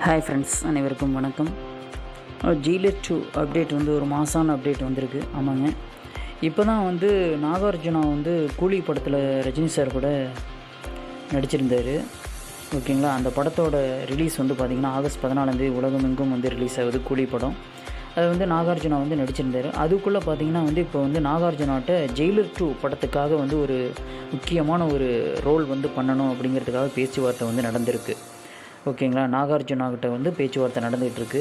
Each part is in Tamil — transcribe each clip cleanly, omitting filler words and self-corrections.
ஹாய் ஃப்ரெண்ட்ஸ், அனைவருக்கும் வணக்கம். ஜெயிலர் 2 அப்டேட் வந்து ஒரு மாசான அப்டேட் வந்திருக்கு. ஆமாங்க, இப்போ தான் வந்து நாகார்ஜுனா வந்து கூலி படத்தில் ரஜினி சார் கூட நடிச்சிருந்தார். ஓகேங்களா, அந்த படத்தோட ரிலீஸ் வந்து பார்த்திங்கன்னா ஆகஸ்ட் 14 உலகமெங்கும் வந்து ரிலீஸ் ஆகுது கூலி படம். அது வந்து நாகார்ஜுனா வந்து நடிச்சிருந்தார். அதுக்குள்ளே பார்த்திங்கன்னா வந்து இப்போ வந்து நாகார்ஜுனாட்ட ஜெயிலர் 2 படத்துக்காக வந்து ஒரு முக்கியமான ஒரு ரோல் வந்து பண்ணணும் அப்படிங்கிறதுக்காக பேச்சுவார்த்தை வந்து நடந்திருக்கு. ஓகேங்களா, நாகார்ஜுனாகிட்ட வந்து பேச்சுவார்த்தை நடந்துகிட்ருக்கு.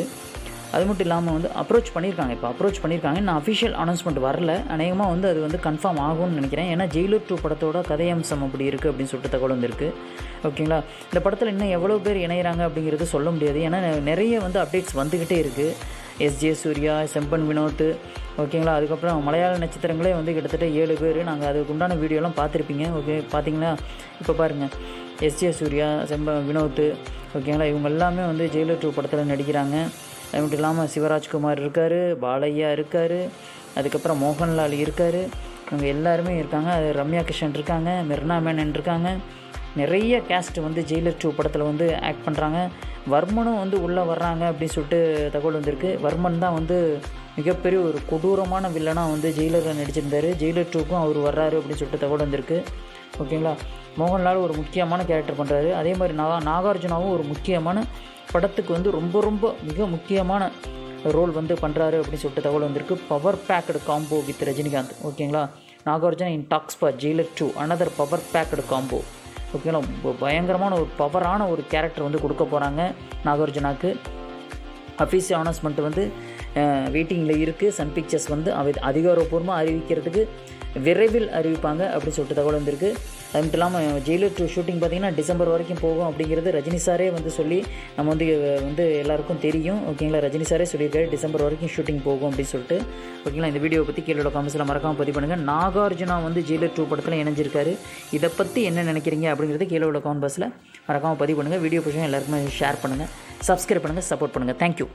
அது மட்டும் இல்லாமல் வந்து அப்ரோச் பண்ணியிருக்காங்க. இன்னும் அஃபிஷியல் அனௌன்ஸ்மெண்ட் வரல. அநேகமாக வந்து அது வந்து கன்ஃபார்ம் ஆகும்னு நினைக்கிறேன். ஏன்னா ஜெயிலர் 2 படத்தோட கதையம்சம் அப்படி இருக்குது அப்படின்னு சொல்லிட்டு தகவல் வந்திருக்கு. ஓகேங்களா, இந்த படத்தில் இன்னும் எவ்வளோ பேர் இணைகிறாங்க அப்படிங்கிறது சொல்ல முடியாது. ஏன்னா நிறைய வந்து அப்டேட்ஸ் வந்துக்கிட்டே இருக்குது. எஸ்ஜே சூர்யா, செம்பன் வினோத், ஓகேங்களா, அதுக்கப்புறம் மலையாள நட்சத்திரங்களே வந்து கிட்டத்தட்ட 7 பேர். நாங்கள் அதுக்கு உண்டான வீடியோலாம் பார்த்துருப்பீங்க. ஓகே, பார்த்தீங்களா? இப்போ பாருங்கள், எஸ்ஜே சூர்யா, செம்பன் வினோத், ஓகேங்களா, இவங்க எல்லாமே வந்து ஜெயிலர் 2 படத்தில் நடிக்கிறாங்க. அது மட்டும் இல்லாமல் சிவராஜ்குமார் இருக்கார், பாலையா இருக்கார், அதுக்கப்புறம் மோகன்லால் இருக்கார். இவங்க எல்லாருமே இருக்காங்க. அது ரம்யா கிருஷ்ணன் இருக்காங்க, மெர்னா மேனன் இருக்காங்க. நிறைய கேஸ்ட் வந்து ஜெயிலர் 2 படத்தில் வந்து ஆக்ட் பண்ணுறாங்க. வர்மனும் வந்து உள்ளே வர்றாங்க அப்படின்னு சொல்லிட்டு தகவல் வந்திருக்கு. வர்மன் தான் வந்து மிகப்பெரிய ஒரு கொடூரமான வில்லனாக வந்து ஜெயிலரில் நடிச்சிருந்தார். ஜெயிலர் 2க்கும் அவர் வர்றாரு அப்படின்னு சொல்லிட்டு தகவல் வந்திருக்கு. ஓகேங்களா, மோகன்லால் ஒரு முக்கியமான கேரக்டர் பண்ணுறாரு. அதே மாதிரி நாகார்ஜுனாவும் ஒரு முக்கியமான படத்துக்கு வந்து மிக முக்கியமான ரோல் வந்து பண்ணுறாரு அப்படின்னு சொல்லிட்டு தகவல் வந்திருக்கு. Power packed combo with Rajinikanth. ஓகேங்களா, Nagarjuna in talks for Jailer 2 another power packed combo. ஓகேங்களா, பயங்கரமான ஒரு பவரான ஒரு கேரக்டர் வந்து கொடுக்க போகிறாங்க நாகார்ஜுனாக்கு. அஃபீஷியல் அனௌன்ஸ்மெண்ட் வந்து வெயிட்டிங்கில் இருக்குது. சன் பிக்சர்ஸ் வந்து அதிகாரப்பூர்வமாக அறிவிக்கிறதுக்கு விரைவில் அறிவிப்பாங்க அப்படின்னு சொல்லிட்டு தகவல் வந்திருக்கு. அது மட்டும் இல்லாமல் ஜெயிலர் 2 ஷூட்டிங் பார்த்திங்கன்னா டிசம்பர் வரைக்கும் போகும் அப்படிங்கிறது ரஜினி சாரே வந்து சொல்லி நம்ம வந்து எல்லாருக்கும் தெரியும். ஓகேங்களா, ரஜினி சாரே சொல்லியிருக்காரு டிசம்பர் வரைக்கும் ஷூட்டிங் போகும் அப்படின்னு சொல்லிட்டு. ஓகேங்களா, இந்த வீடியோ பற்றி கீழே காமெண்ட்ஸில் மறக்காமல் பதிவு பண்ணுங்கள். நாகார்ஜுனா வந்து ஜெயிலர் 2 படத்தில் இணைஞ்சிருக்காரு. இதை பற்றி என்ன நினைக்கிறீங்க அப்படிங்கிறது கீழே உள்ள காமெண்ட் பாக்ஸில் மறக்காமல் பதிவு பண்ணுங்கள். வீடியோ பிடிச்சா எல்லாருக்குமே ஷேர் பண்ணுங்கள், சப்ஸ்கிரைப் பண்ணுங்கள், சப்போர்ட் பண்ணுங்கள். தேங்க்யூ.